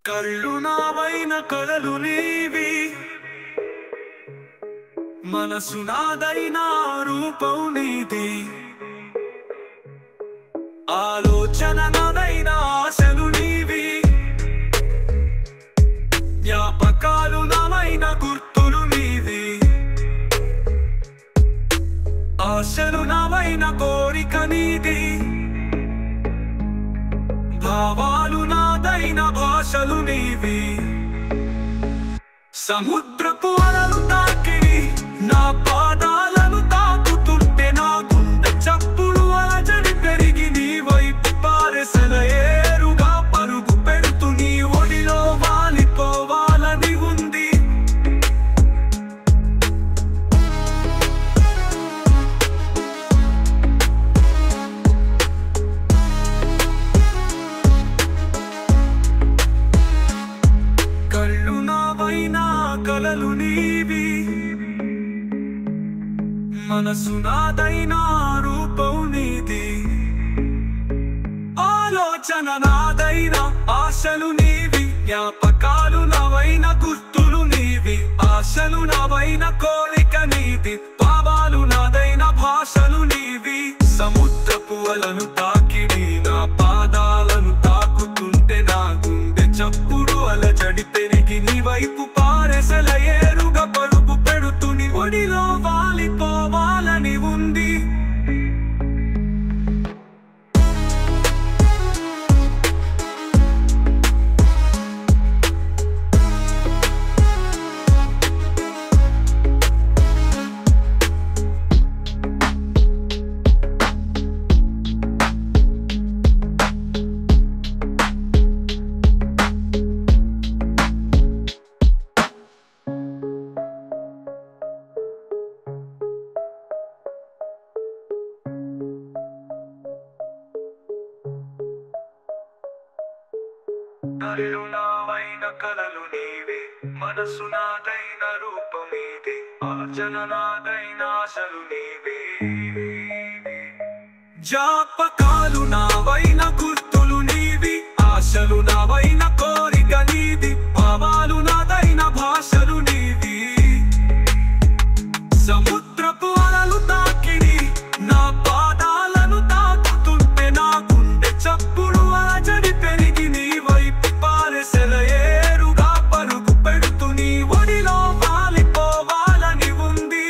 కళ్ళు నావైన కలలు నీవి, మనసు నాదైన రూపం నీది. ఆలోచన నాదైన ఆశలు నీవి, జ్ఞాపకాలు నావైన గుర్తులు నీవి. ఆశలు నావైన కోరిక నీది, భావాలు నాదైన భాషలు నీవి. సముద్రపు అలలు తాకి నా పాదాలను తాకుతుంటే నా గుండె చప్పుడు అలజడి పెరిగి నీ వైపు పారెసల ఏరుగా పరుగు పెడుతూ నీ ఒడిలో వాలిపోవాలని ఉంది. కళ్ళు నావైన కలలు నీవి, మనసు నాదైన రూపం నీది. ఆలోచన నాదైన ఆశలు నీవి, జ్ఞాపకాలు నావైన గుర్తులు నీవి. ఆశలు నావైన కోరిక నీది, భావాలు నాదైన భాషలు నీవి. సముద్రపు అలను తాకిడి నా పాదాలను తాకుతుంటే నా గుండె చప్పుడు అలజడి పెరిగి నీ వైపు పారెసల ఏరుగా పరుగు పెడుతూ నీ ఒడిలో వాలిపోవాలని ఉంది. కళ్ళు నావైన కలలు నీవే, మనసు నాదైన రూపం నీదే. ఆచన నాదైన ఆశలు నీవే, జ్ఞాపకాలు నావైన గుర్తులు నీవి. ఆశలు నావైన కోరిక నీది, భావాలు నాదైన భాషలు నీవి. సముద్రపు అలలు తాకిడి నా పాదాలను తాకుతుంటే నా గుండె చప్పుడు అలజడి పెరిగి నీ వైపు పారెసల ఏరుగా పరుగు పెడుతూ నీ ఒడిలో వాలిపోవాలని ఉంది.